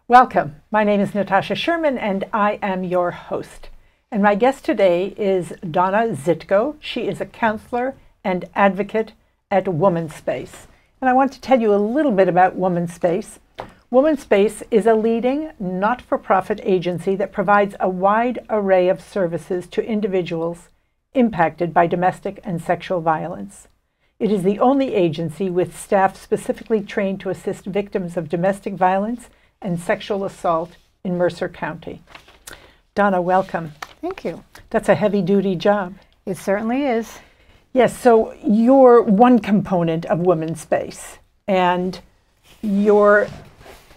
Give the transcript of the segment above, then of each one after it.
Welcome. My name is Natasha Sherman and I am your host. And my guest today is Donna Zytko. She is a counselor and advocate at Womanspace. And I want to tell you a little bit about Womanspace. Womanspace is a leading not-for-profit agency that provides a wide array of services to individuals impacted by domestic and sexual violence. It is the only agency with staff specifically trained to assist victims of domestic violence and sexual assault in Mercer County. Donna, welcome. Thank you. That's a heavy-duty job. It certainly is. Yes, so you're one component of Womanspace, and you're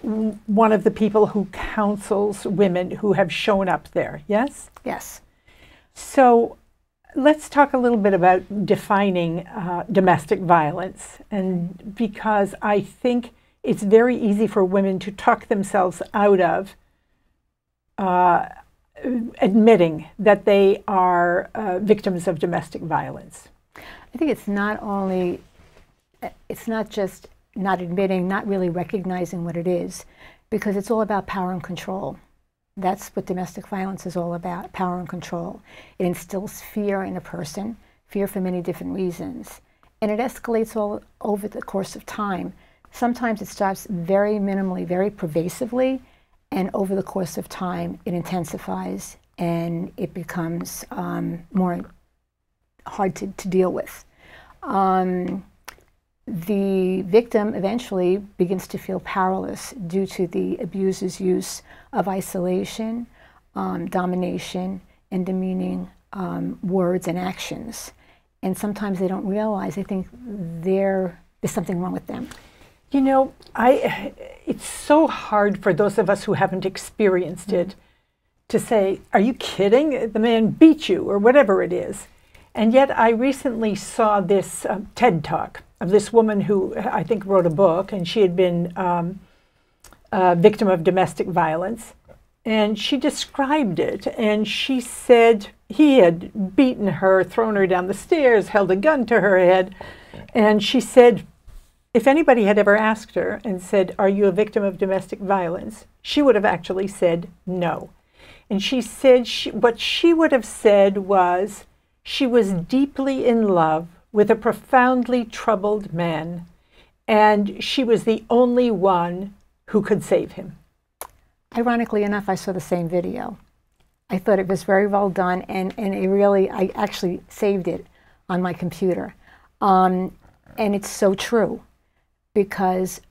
one of the people who counsels women who have shown up there, yes? Yes. So let's talk a little bit about defining domestic violence, and because I think it's very easy for women to talk themselves out of admitting that they are victims of domestic violence. I think it's not just not admitting, not really recognizing what it is, because it's all about power and control. That's what domestic violence is all about, power and control. It instills fear in a person, fear for many different reasons, and it escalates all over the course of time. Sometimes it starts very minimally, very pervasively, and over the course of time it intensifies and it becomes more hard to deal with. The victim eventually begins to feel powerless due to the abuser's use of isolation, domination, and demeaning words and actions. And sometimes they don't realize, they think there's something wrong with them. You know, it's so hard for those of us who haven't experienced it to say, are you kidding? The man beat you, or whatever it is. And yet I recently saw this TED Talk of this woman who I think wrote a book, and she had been a victim of domestic violence. And she described it, and she said he had beaten her, thrown her down the stairs, held a gun to her head. And she said, if anybody had ever asked her and said, are you a victim of domestic violence? She would have actually said no. And she said what she would have said was she was deeply in love with a profoundly troubled man, and she was the only one who could save him. Ironically enough, I saw the same video. I thought it was very well done, and I actually saved it on my computer. And it's so true, because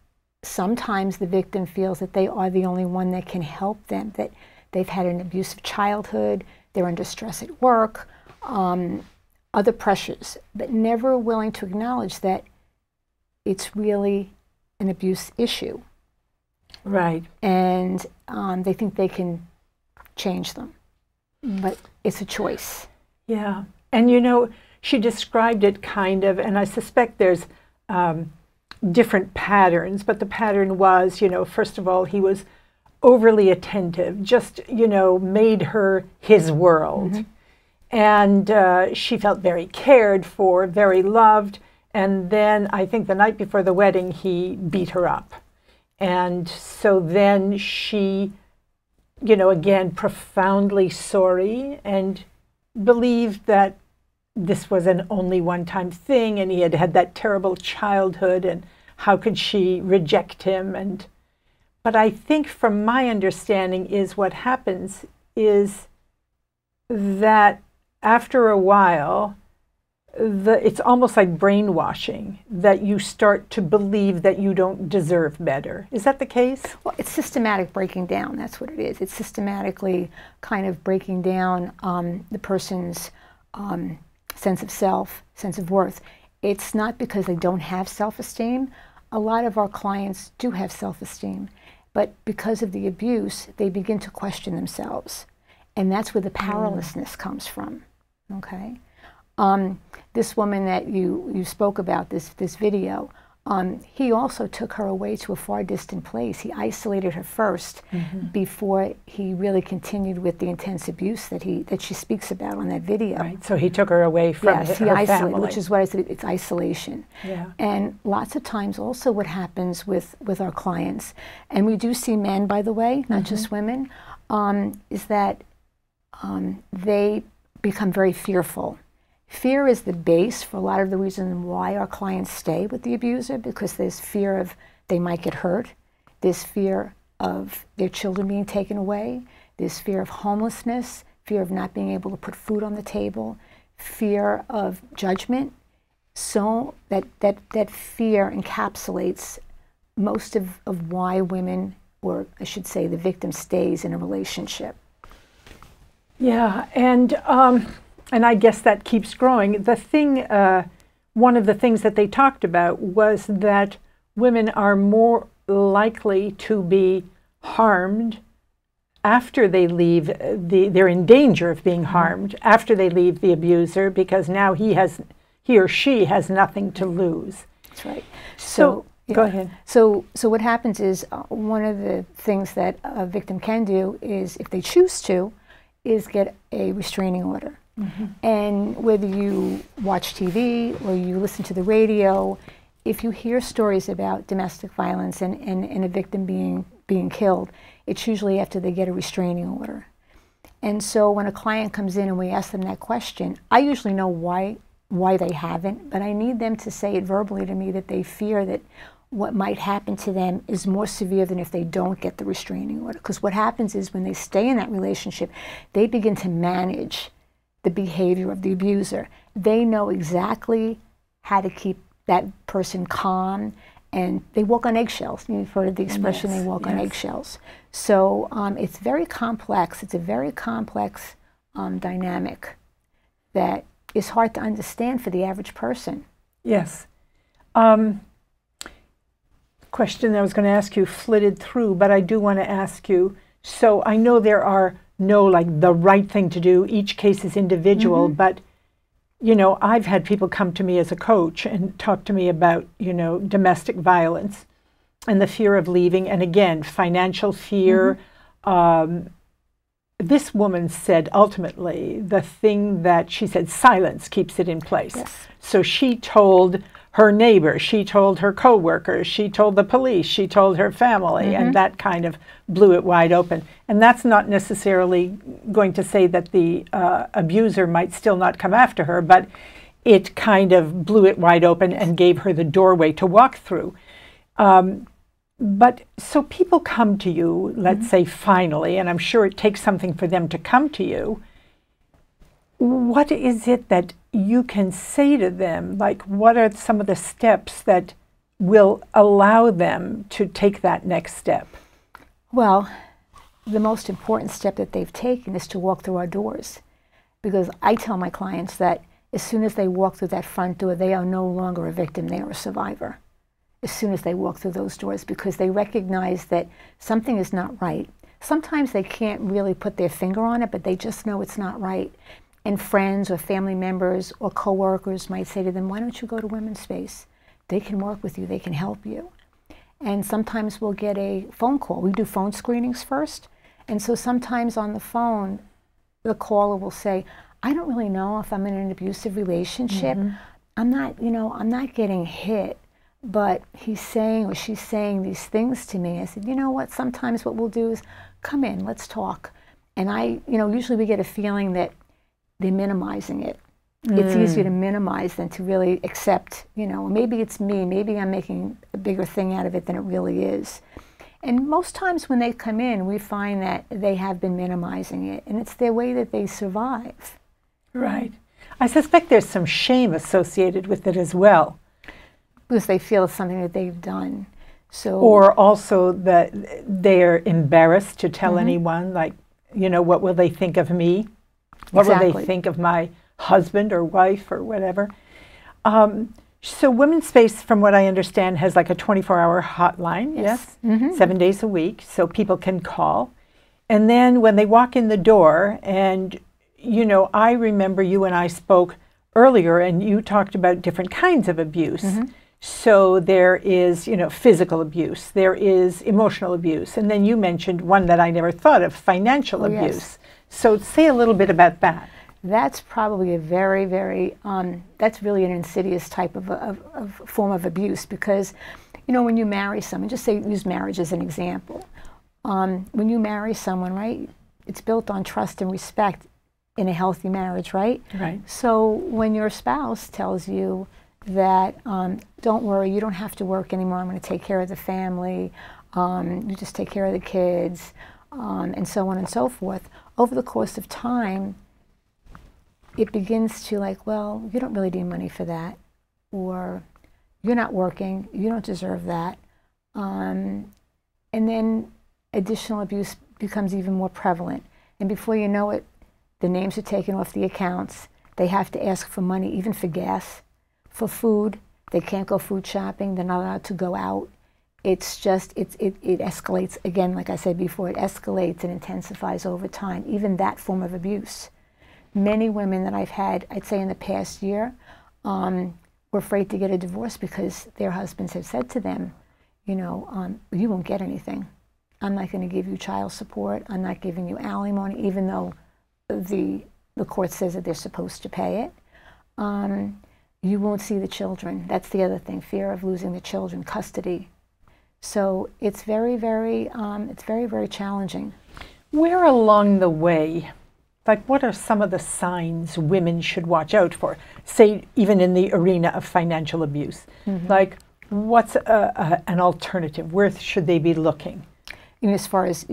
sometimes the victim feels that they are the only one that can help them, that they've had an abusive childhood, they're under stress at work, other pressures, but never willing to acknowledge that it's really an abuse issue. Right. And they think they can change them, but it's a choice. Yeah. And you know, she described it kind of, and I suspect there's different patterns, but the pattern was, you know, first of all, he was overly attentive, just, you know, made her his world. Mm-hmm. And she felt very cared for, very loved. And then I think the night before the wedding, he beat her up. And so then she, you know, again, profoundly sorry and believed that this was an only one-time thing, and he had had that terrible childhood, and how could she reject him? But I think from my understanding is what happens is that after a while, it's almost like brainwashing, that you start to believe that you don't deserve better. Is that the case? Well, it's systematic breaking down. That's what it is. It's systematically kind of breaking down the person's sense of self, sense of worth. It's not because they don't have self-esteem. A lot of our clients do have self-esteem, but because of the abuse, they begin to question themselves. And that's where the powerlessness comes from, okay? This woman that you spoke about, this video, He also took her away to a far distant place. He isolated her first before he really continued with the intense abuse that she speaks about on that video. Right. So he took her away from yes, her he isolated, family. which is what I said. It's isolation. Yeah. And lots of times, also, what happens with our clients, and we do see men, by the way, not just women, is that they become very fearful. Fear is the base for a lot of the reasons why our clients stay with the abuser, because there's fear of they might get hurt. There's fear of their children being taken away. There's fear of homelessness, fear of not being able to put food on the table, fear of judgment. So that fear encapsulates most of why women, or I should say the victim, stays in a relationship. Yeah, and I guess that keeps growing. The thing, one of the things that they talked about was that women are more likely to be harmed after they leave they're in danger of being harmed after they leave the abuser, because now he or she has nothing to lose. That's right. So go ahead. So what happens is one of the things that a victim can do is, if they choose to, is get a restraining order. And whether you watch TV or you listen to the radio, if you hear stories about domestic violence and a victim being killed, it's usually after they get a restraining order. And so when a client comes in and we ask them that question, I usually know why they haven't, but I need them to say it verbally to me, that they fear that what might happen to them is more severe than if they don't get the restraining order. Because what happens is, when they stay in that relationship, they begin to manage the behavior of the abuser. They know exactly how to keep that person calm, and they walk on eggshells. You've heard the expression, they walk on eggshells. So it's very complex. It's a very complex dynamic that is hard to understand for the average person. Yes. Question I was going to ask you flitted through, but I do want to ask you, so I know there are no, like, the right thing to do. Each case is individual, but, you know, I've had people come to me as a coach and talk to me about, you know, domestic violence and the fear of leaving. And again, financial fear. This woman said, ultimately, the thing that she said, silence keeps it in place. Yes. So she told her neighbor, she told her coworkers, she told the police, she told her family, and that kind of blew it wide open. And that's not necessarily going to say that the abuser might still not come after her, but it kind of blew it wide open and gave her the doorway to walk through. But so people come to you, let's say finally, and I'm sure it takes something for them to come to you. What is it that you can say to them? Like, what are some of the steps that will allow them to take that next step? Well, the most important step that they've taken is to walk through our doors. Because I tell my clients that as soon as they walk through that front door, they are no longer a victim, they are a survivor. As soon as they walk through those doors, because they recognize that something is not right. Sometimes they can't really put their finger on it, but they just know it's not right. And friends or family members or coworkers might say to them, why don't you go to Womanspace? They can work with you, they can help you. And sometimes we'll get a phone call. We do phone screenings first. And so sometimes on the phone, the caller will say, I don't really know if I'm in an abusive relationship. I'm not getting hit, but he's saying or she's saying these things to me. I said, you know what, sometimes what we'll do is come in, let's talk. And usually we get a feeling that they're minimizing it. It's easier to minimize than to really accept, maybe it's me, maybe I'm making a bigger thing out of it than it really is. And most times when they come in, we find that they have been minimizing it, and it's their way that they survive. Right. I suspect there's some shame associated with it as well. Because they feel it's something that they've done. So, or also that they're embarrassed to tell anyone, like, what will they think of me? What will they think of my husband or wife or whatever? So Womanspace, from what I understand, has like a 24-hour hotline, yes? 7 days a week, so people can call. And then when they walk in the door, and, I remember you and I spoke earlier, and you talked about different kinds of abuse. So there is, physical abuse, there is emotional abuse, and then you mentioned one that I never thought of, financial abuse. Yes. So say a little bit about that. That's probably a very, very, that's really an insidious type of form of abuse, because, when you marry someone, just say, use marriage as an example. When you marry someone, right, it's built on trust and respect in a healthy marriage, right? Right. So when your spouse tells you that, don't worry, you don't have to work anymore, I'm going to take care of the family, you just take care of the kids, and so on and so forth, over the course of time, it begins to like, well, you don't really need money for that, or you're not working, you don't deserve that. And then additional abuse becomes even more prevalent. And before you know it, the names are taken off the accounts. They have to ask for money, even for gas, for food. They can't go food shopping. They're not allowed to go out. It's just, it escalates. Again, like I said before, it escalates and intensifies over time, even that form of abuse. Many women that I've had, I'd say in the past year, were afraid to get a divorce because their husbands have said to them, you won't get anything. I'm not going to give you child support. I'm not giving you alimony, even though the court says that they're supposed to pay it. You won't see the children. That's the other thing, fear of losing the children, custody. So it's very, very challenging. Where along the way, like what are some of the signs women should watch out for? Say, even in the arena of financial abuse. Mm-hmm. Like, what's an alternative? Where should they be looking? As far as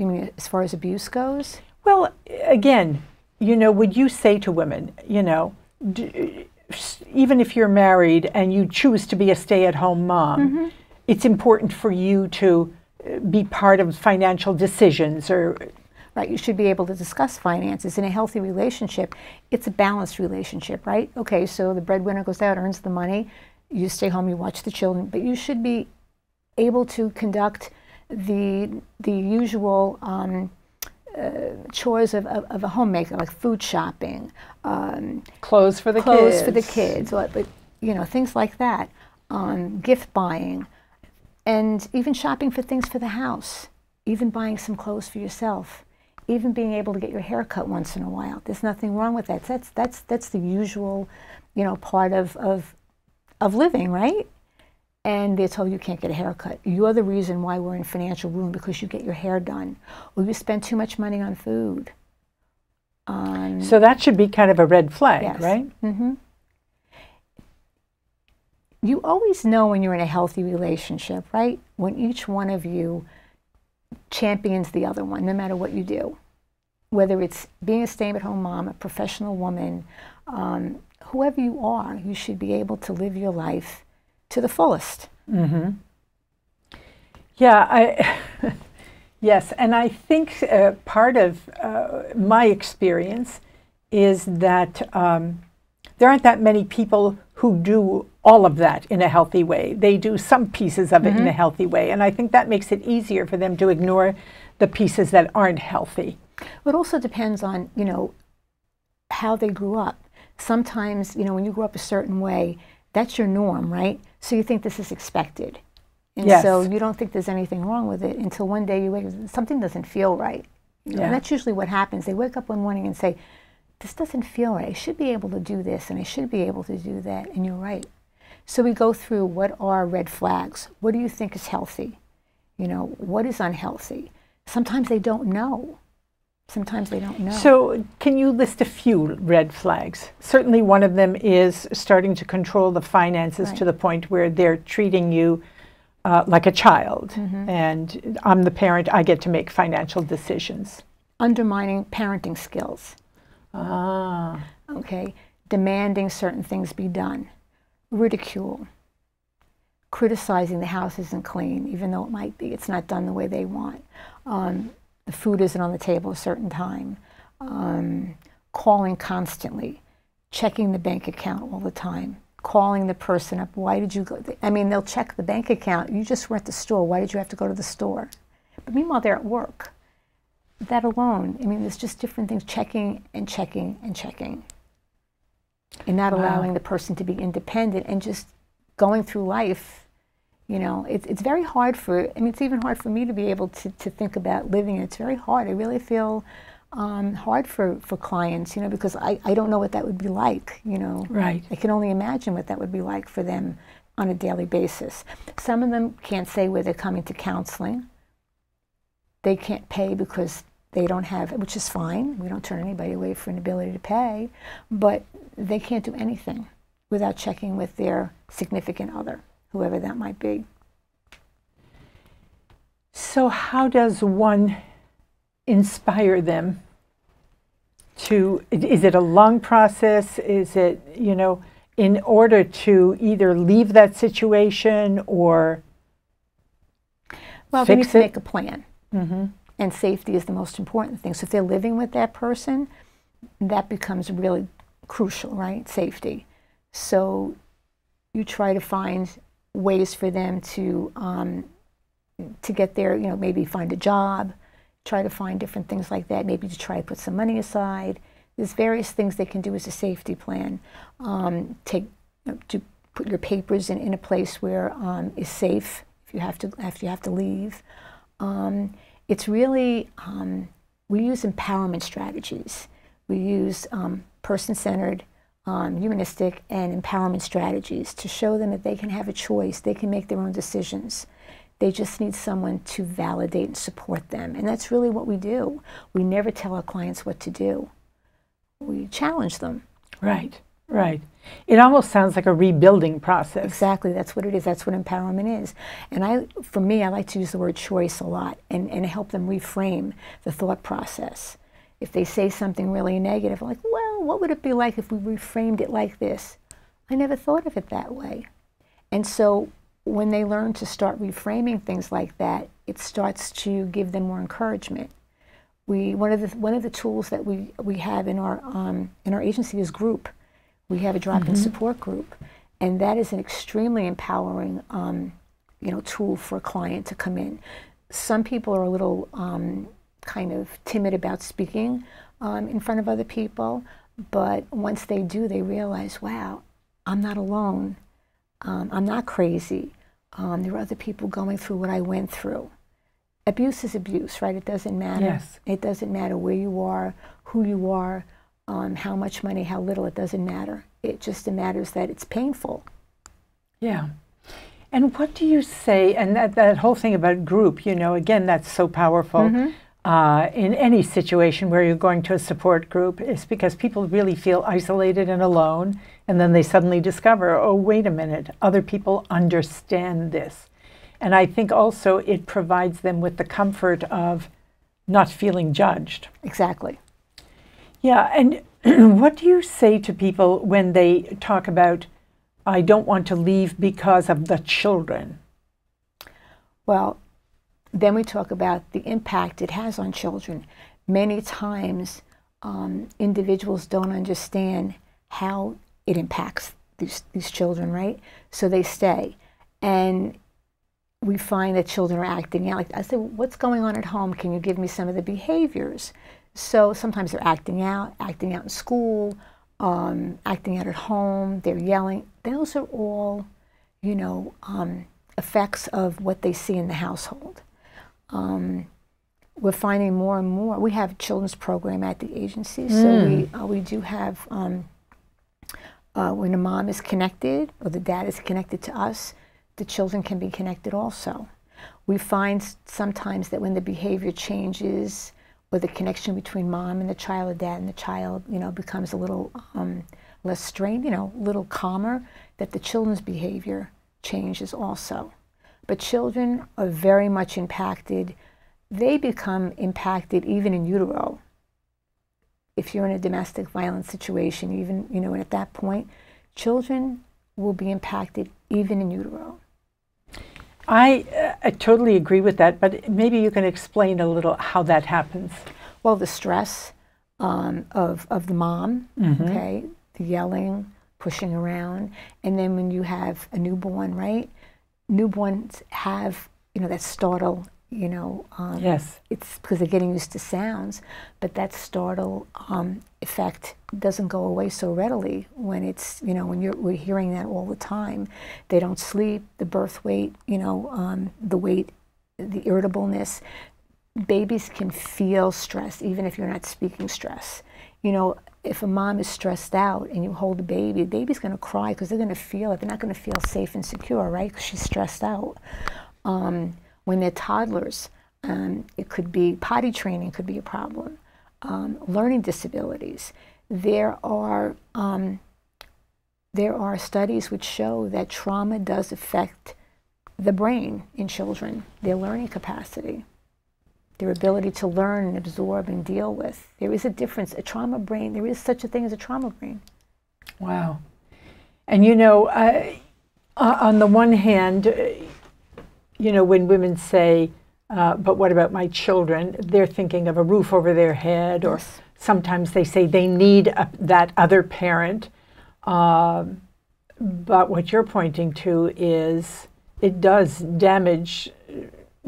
abuse goes? Well, again, would you say to women, even if you're married and you choose to be a stay-at-home mom, mm-hmm. it's important for you to be part of financial decisions, or right, you should be able to discuss finances. In a healthy relationship, it's a balanced relationship, right? Okay, so the breadwinner goes out, earns the money, you stay home, you watch the children, but you should be able to conduct the usual chores of a homemaker, like food shopping, clothes for the kids, but things like that, gift buying, and even shopping for things for the house, even buying some clothes for yourself, even being able to get your hair cut once in a while. There's nothing wrong with that. That's the usual, part of living, right? And they're told you can't get a haircut. You're the reason why we're in financial ruin, because you get your hair done, or you spend too much money on food. So that should be kind of a red flag, yes. Right? Mm-hmm. You always know when you're in a healthy relationship, right? When each one of you champions the other one, no matter what you do. Whether it's being a stay-at-home mom, a professional woman, whoever you are, you should be able to live your life to the fullest. Mm-hmm. Yeah, yes, and I think part of my experience is that there aren't that many people who do all of that in a healthy way. They do some pieces of it mm-hmm. in a healthy way, and I think that makes it easier for them to ignore the pieces that aren't healthy. It also depends on, how they grew up. Sometimes, when you grew up a certain way, that's your norm, right? So you think this is expected. And yes. So you don't think there's anything wrong with it until one day you wake up, something doesn't feel right. Yeah. And that's usually what happens. They wake up one morning and say, this doesn't feel right. I should be able to do this and I should be able to do that. And you're right. So we go through, what are red flags? What do you think is healthy? What is unhealthy? Sometimes they don't know. Sometimes they don't know. So can you list a few red flags? Certainly one of them is starting to control the finances right. to the point where they're treating you like a child. Mm-hmm. And I'm the parent, I get to make financial decisions. Undermining parenting skills. Ah. Okay. Demanding certain things be done. Ridicule. Criticizing the house isn't clean, even though it might be. It's not done the way they want. The food isn't on the table a certain time. Calling constantly. Checking the bank account all the time. Calling the person up. Why did you go? They'll check the bank account. You just were at the store. Why did you have to go to the store? But meanwhile, they're at work. That alone, there's just different things. Checking and checking and checking. And not allowing the person to be independent and just going through life, you know, it's very hard for, I mean, it's even hard for me to be able to think about living it. It's very hard. I really feel hard for clients, you know, because I don't know what that would be like, you know. Right. I can only imagine what that would be like for them on a daily basis. Some of them can't say where they're coming to counseling. They can't pay because they don't have, which is fine. We don't turn anybody away for an ability to pay, but they can't do anything without checking with their significant other, whoever that might be. So how does one inspire them to, is it a long process? Is it, you know, in order to either leave that situation or well, fix they need to it? make a plan. Mm-hmm. And safety is the most important thing. So if they're living with that person, that becomes really crucial, right? Safety. So you try to find ways for them to get there, you know, maybe find a job, try to find different things like that, maybe to try to put some money aside. There's various things they can do as a safety plan. To put your papers in a place where is safe if you have to leave. It's really, we use empowerment strategies. We use person-centered, humanistic, and empowerment strategies to show them that they can have a choice, they can make their own decisions. They just need someone to validate and support them. And that's really what we do. We never tell our clients what to do. We challenge them. Right, right. It almost sounds like a rebuilding process. Exactly, that's what it is. That's what empowerment is. And for me, I like to use the word choice a lot and help them reframe the thought process. If they say something really negative, I'm like, well, what would it be like if we reframed it like this? I never thought of it that way. And so when they learn to start reframing things like that, it starts to give them more encouragement. One of the tools that we have in our agency is group. We have a drop-in support group, and that is an extremely empowering tool for a client to come in. Some people are a little kind of timid about speaking in front of other people, but once they do, they realize, wow, I'm not alone. I'm not crazy. There are other people going through what I went through. Abuse is abuse, right? It doesn't matter. Yes. It doesn't matter where you are, who you are, how much money, how little, it doesn't matter. It just matters that it's painful. Yeah. And what do you say, and that whole thing about group, you know, again, that's so powerful in any situation where you're going to a support group, is because people really feel isolated and alone, and then they suddenly discover, oh, wait a minute, other people understand this. And I think also it provides them with the comfort of not feeling judged. Exactly. Yeah, and what do you say to people when they talk about, I don't want to leave because of the children? Well, then we talk about the impact it has on children. Many times, individuals don't understand how it impacts these children, right? So they stay. And we find that children are acting out. Like I said, what's going on at home? Can you give me some of the behaviors? So sometimes they're acting out in school, acting out at home, they're yelling. Those are all, you know, effects of what they see in the household. We're finding more and more. We have a children's program at the agency, so we do have, when a mom is connected or the dad is connected to us, the children can be connected also. We find sometimes that when the behavior changes or the connection between mom and the child, or dad and the child, you know, becomes a little less strained, you know, a little calmer, that the children's behavior changes also. But children are very much impacted. They become impacted even in utero. If you're in a domestic violence situation, even, you know, and at that point, children will be impacted even in utero. I totally agree with that, but maybe you can explain a little how that happens. Well, the stress of the mom, okay, the yelling, pushing around, and then when you have a newborn, right? Newborns have, you know, that startle You know, Yes. it's because they're getting used to sounds, but that startle effect doesn't go away so readily when it's, you know, when we're hearing that all the time. They don't sleep, the birth weight, you know, the weight, the irritableness. Babies can feel stress even if you're not speaking stress. You know, if a mom is stressed out and you hold the baby's going to cry because they're going to feel it. They're not going to feel safe and secure, right? Because she's stressed out. When they're toddlers, it could be potty training could be a problem. Learning disabilities. There are studies which show that trauma does affect the brain in children, their learning capacity, their ability to learn and absorb and deal with. There is a difference. A trauma brain, there is such a thing as a trauma brain. Wow. And you know, on the one hand, you know, when women say, but what about my children? They're thinking of a roof over their head, or Yes. sometimes they say they need that other parent. But what you're pointing to is it does damage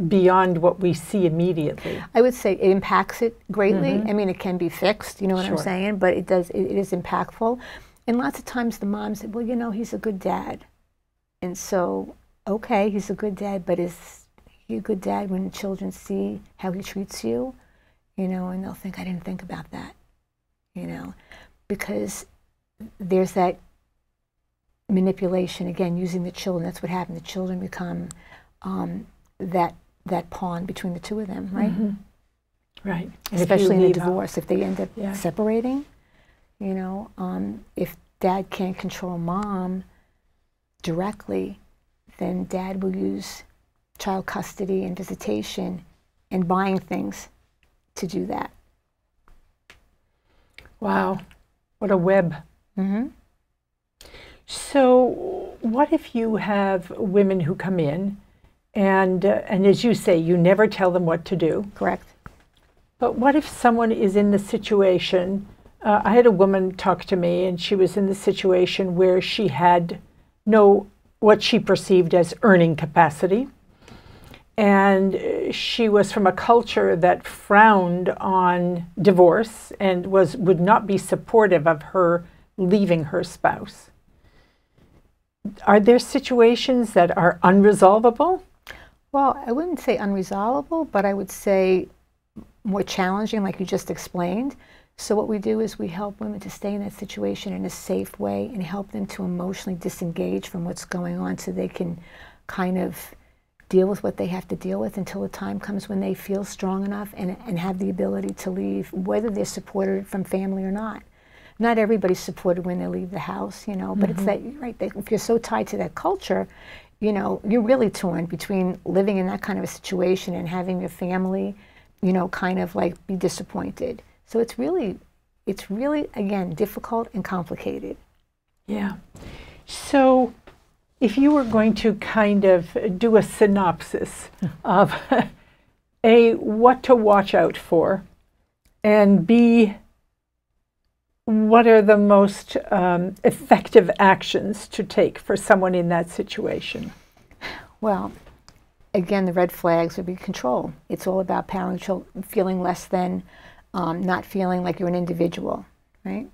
beyond what we see immediately. I would say it impacts it greatly. I mean, it can be fixed, you know what I'm Sure. saying? But it does, it is impactful. And lots of times the mom said, well, you know, he's a good dad. And so, okay, he's a good dad, but is he a good dad when the children see how he treats you? You know, and they'll think, I didn't think about that, you know, because there's that manipulation, again, using the children. That's what happened. The children become that pawn between the two of them, right? Right. And Especially in a leave out- divorce, if they end up Yeah. separating, you know, if dad can't control mom directly, then dad will use child custody and visitation and buying things to do that. Wow. What a web. So what if you have women who come in and as you say, you never tell them what to do. Correct. But what if someone is in the situation, I had a woman talk to me and she was in the situation where she had what she perceived as earning capacity. And she was from a culture that frowned on divorce and would not be supportive of her leaving her spouse. Are there situations that are unresolvable? Well, I wouldn't say unresolvable, but I would say more challenging, like you just explained. So what we do is we help women to stay in that situation in a safe way and help them to emotionally disengage from what's going on so they can kind of deal with what they have to deal with until the time comes when they feel strong enough and have the ability to leave, whether they're supported from family or not. Not everybody's supported when they leave the house, you know, but it's that, right, if you're so tied to that culture, you know, you're really torn between living in that kind of a situation and having your family, you know, kind of like be disappointed. So it's really, again, difficult and complicated. Yeah. So if you were going to kind of do a synopsis of A, what to watch out for, and B, what are the most effective actions to take for someone in that situation? Well, again, the red flags would be control. It's all about parental feeling less than, not feeling like you're an individual, right?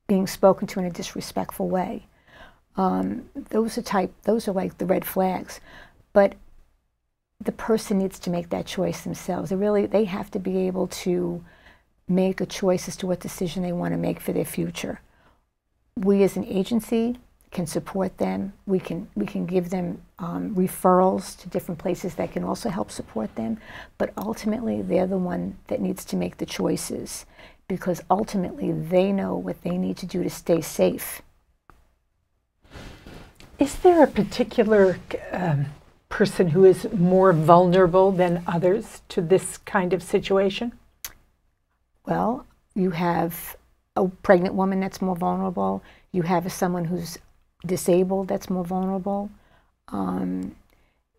Being spoken to in a disrespectful way. Those are like the red flags. But the person needs to make that choice themselves. They have to be able to make a choice as to what decision they want to make for their future. We as an agency can support them. We can give them referrals to different places that can also help support them. But ultimately, they're the one that needs to make the choices because ultimately they know what they need to do to stay safe. Is there a particular person who is more vulnerable than others to this kind of situation? Well, you have a pregnant woman that's more vulnerable. You have someone who's disabled that's more vulnerable.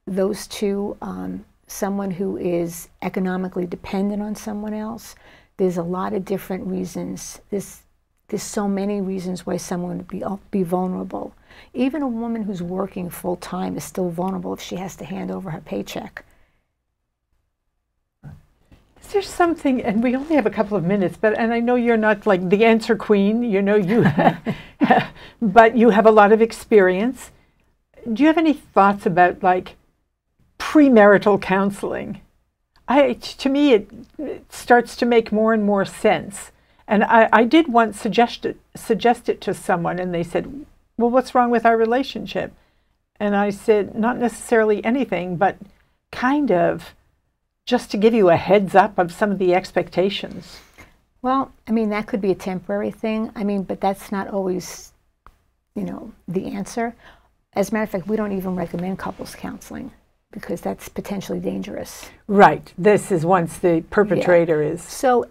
Those two, someone who is economically dependent on someone else. There's a lot of different reasons. There's so many reasons why someone would be vulnerable. Even a woman who's working full time is still vulnerable if she has to hand over her paycheck. there something, and we only have a couple of minutes, and I know you're not like the answer queen, you know, but you have a lot of experience. Do you have any thoughts about like premarital counseling? To me, it starts to make more and more sense. And I did once suggest it to someone, and they said, well, what's wrong with our relationship? And I said, not necessarily anything, but kind of just to give you a heads up of some of the expectations. Well, I mean, that could be a temporary thing. I mean, but that's not always, you know, the answer. As a matter of fact, we don't even recommend couples counseling because that's potentially dangerous. Right. This is once the perpetrator is. So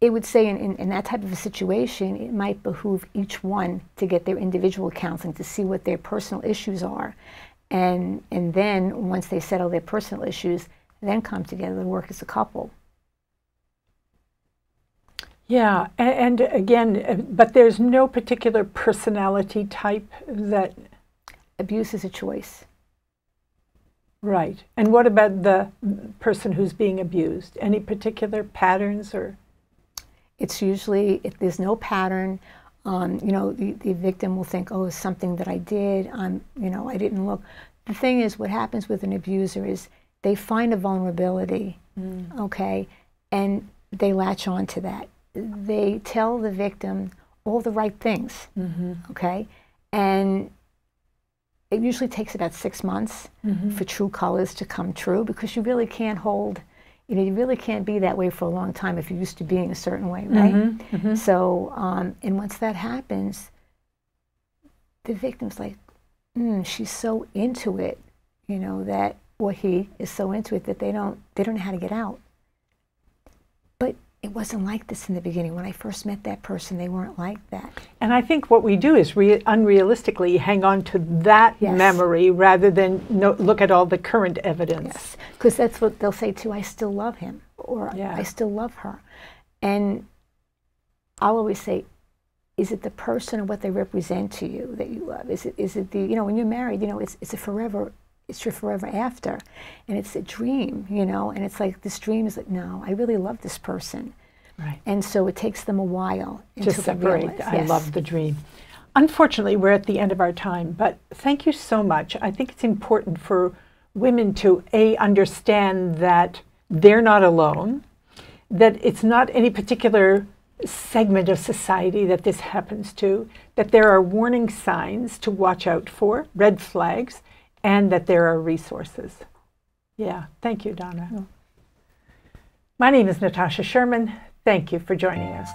it would say in that type of a situation, it might behoove each one to get their individual counseling to see what their personal issues are. And then once they settle their personal issues, then come together and work as a couple. Yeah, and again, but there's no particular personality type that... Abuse is a choice. Right. And what about the person who's being abused? Any particular patterns or... It's usually, if there's no pattern, you know, the victim will think, oh, it's something that I did, you know, I didn't look. The thing is, what happens with an abuser is they find a vulnerability, okay, and they latch on to that. They tell the victim all the right things, okay, and it usually takes about 6 months for true colors to come true, because you really can't hold, you know, you really can't be that way for a long time if you're used to being a certain way, right? So, and once that happens, the victim's like, she's so into it, you know, that, or he is so into it that they don't know how to get out. But it wasn't like this in the beginning. When I first met that person, they weren't like that. And I think what we do is unrealistically hang on to that memory rather than look at all the current evidence. Yes, because that's what they'll say too, I still love him, or I still love her. And I'll always say, is it the person or what they represent to you that you love? Is it the, you know, when you're married, you know, it's your forever after, and it's a dream, you know, and it's like this dream is like, no, I really love this person. Right. And so it takes them a while to separate. I love the dream. Unfortunately, we're at the end of our time, but thank you so much. I think it's important for women to understand that they're not alone, that it's not any particular segment of society that this happens to, that there are warning signs to watch out for, red flags, and that there are resources. Yeah, thank you, Donna. My name is Natasha Sherman. Thank you for joining us.